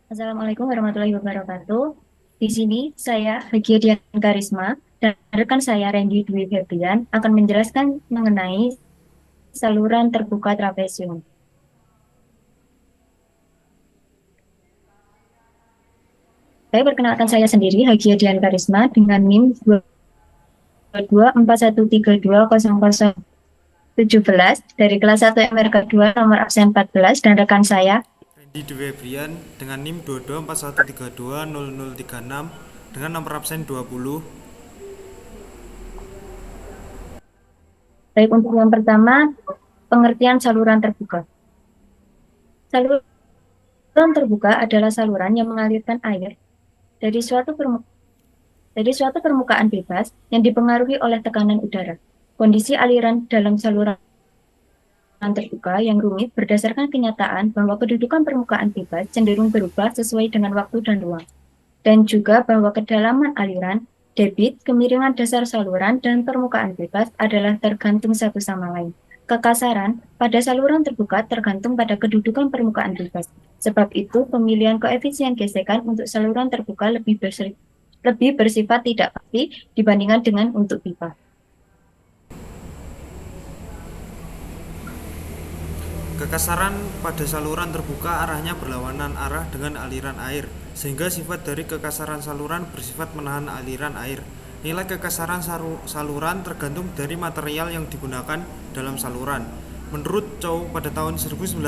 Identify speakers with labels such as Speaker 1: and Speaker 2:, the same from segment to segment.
Speaker 1: Assalamualaikum warahmatullahi wabarakatuh. Di sini saya Hagia Dian Karisma dan rekan saya Randy Dwi Febrian akan menjelaskan mengenai saluran terbuka trapesium. Saya perkenalkan saya sendiri Hagia Dian Karisma dengan NIM 2241320017 dari kelas 1 MRK 2 nomor absen 14 dan rekan saya.
Speaker 2: Randy Dewebrian dengan NIM 2241320036 dengan nomor absen 20.
Speaker 1: Baik, untuk yang pertama, pengertian saluran terbuka. Saluran terbuka adalah saluran yang mengalirkan air dari suatu permukaan bebas yang dipengaruhi oleh tekanan udara. Kondisi aliran dalam saluran terbuka yang rumit berdasarkan kenyataan bahwa kedudukan permukaan bebas cenderung berubah sesuai dengan waktu dan ruang, dan juga bahwa kedalaman aliran, debit, kemiringan dasar saluran, dan permukaan bebas adalah tergantung satu sama lain. Kekasaran pada saluran terbuka tergantung pada kedudukan permukaan bebas. Sebab itu, pemilihan koefisien gesekan untuk saluran terbuka lebih bersifat tidak pasti dibandingkan dengan untuk pipa.
Speaker 2: Kekasaran pada saluran terbuka arahnya berlawanan arah dengan aliran air, sehingga sifat dari kekasaran saluran bersifat menahan aliran air. Nilai kekasaran saluran tergantung dari material yang digunakan dalam saluran. Menurut Chow pada tahun 1992,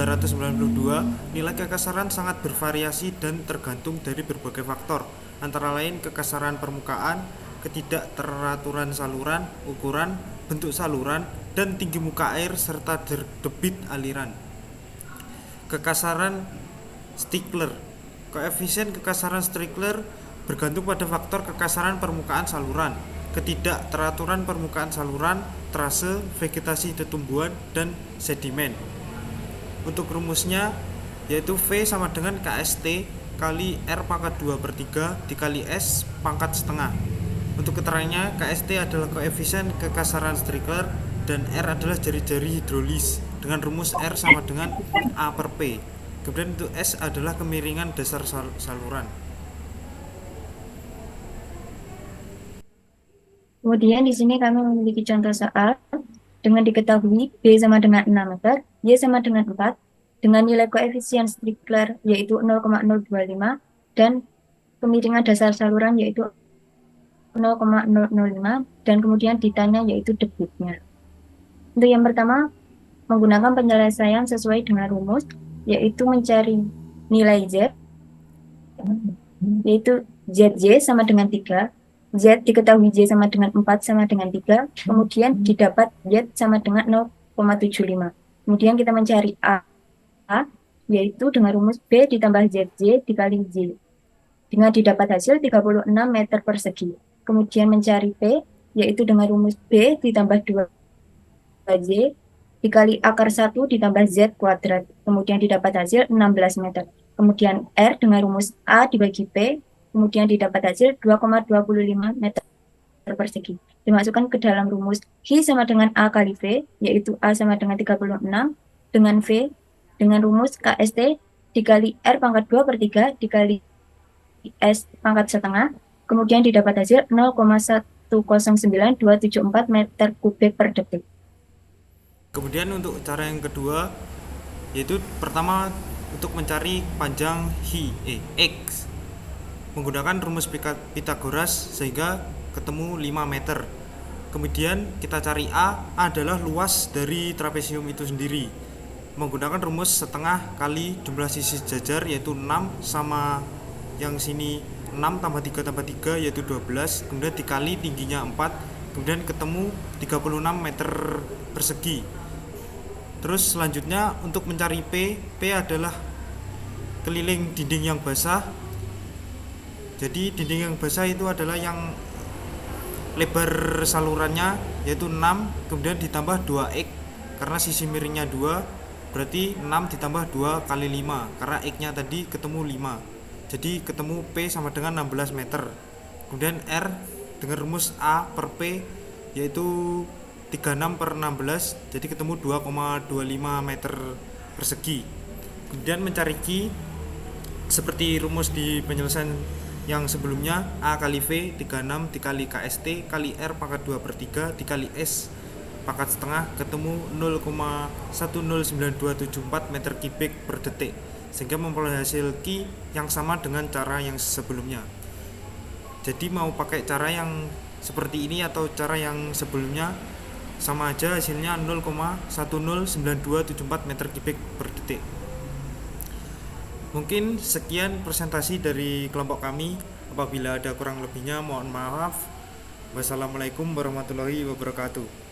Speaker 2: nilai kekasaran sangat bervariasi dan tergantung dari berbagai faktor, antara lain kekasaran permukaan, ketidakteraturan saluran, ukuran, bentuk saluran, dan tinggi muka air serta debit aliran. Kekasaran Stickler. Koefisien kekasaran Stickler bergantung pada faktor kekasaran permukaan saluran, ketidakteraturan permukaan saluran, trase, vegetasi tumbuhan, dan sedimen. Untuk rumusnya yaitu V sama dengan KST kali R pangkat 2 per 3 dikali S pangkat setengah. Untuk keterangannya, KST adalah koefisien kekasaran Stickler dan R adalah jari-jari hidrolis dengan rumus R sama dengan A per P. Kemudian untuk S adalah kemiringan dasar saluran.
Speaker 1: Kemudian di sini kami memiliki contoh soal dengan diketahui B sama dengan 6 meter, Y sama dengan 4, dengan nilai koefisien Stickler yaitu 0,025 dan kemiringan dasar saluran yaitu 0,005 dan kemudian ditanya yaitu debitnya. Untuk yang pertama, menggunakan penyelesaian sesuai dengan rumus yaitu mencari nilai Z yaitu ZJ sama dengan 3, Z diketahui Z sama dengan 4 sama dengan 3, kemudian didapat Z sama dengan 0,75. Kemudian kita mencari A, yaitu dengan rumus B ditambah ZJ dikali Z. Dengan didapat hasil 36 meter persegi. Kemudian mencari P, yaitu dengan rumus B ditambah 2Z dikali akar 1 ditambah Z kuadrat. Kemudian didapat hasil 16 meter. Kemudian R dengan rumus A dibagi P, kemudian didapat hasil 2,25 meter persegi. Dimasukkan ke dalam rumus H sama dengan A kali V, yaitu A sama dengan 36, dengan V, dengan rumus KST dikali R pangkat 2 per 3 dikali S pangkat setengah, kemudian didapat hasil 0,109274 meter kubik per detik.
Speaker 2: Kemudian untuk cara yang kedua yaitu pertama untuk mencari panjang X menggunakan rumus Pythagoras sehingga ketemu 5 meter. Kemudian kita cari A adalah luas dari trapesium itu sendiri menggunakan rumus setengah kali jumlah sisi sejajar yaitu 6 sama yang sini 6 tambah 3 tambah 3 yaitu 12, kemudian dikali tingginya 4, kemudian ketemu 36 meter persegi. Terus selanjutnya untuk mencari P adalah keliling dinding yang basah. Jadi dinding yang basah itu adalah yang lebar salurannya yaitu 6, kemudian ditambah 2X karena sisi miringnya 2, berarti 6 ditambah 2 kali 5 karena X-nya tadi ketemu 5. Jadi ketemu P sama dengan 16 meter. Kemudian R dengan rumus A per P yaitu 36 per 16, jadi ketemu 2,25 meter persegi. Kemudian mencari Q seperti rumus di penyelesaian yang sebelumnya, A kali V 36 dikali KST kali R pangkat 2 per 3 dikali S pangkat setengah ketemu 0,109274 meter kubik per detik, sehingga memperoleh hasil Q yang sama dengan cara yang sebelumnya. Jadi mau pakai cara yang seperti ini atau cara yang sebelumnya sama aja, hasilnya 0,109274 meter kubik per detik. Mungkin sekian presentasi dari kelompok kami. Apabila ada kurang lebihnya mohon maaf. Wassalamualaikum warahmatullahi wabarakatuh.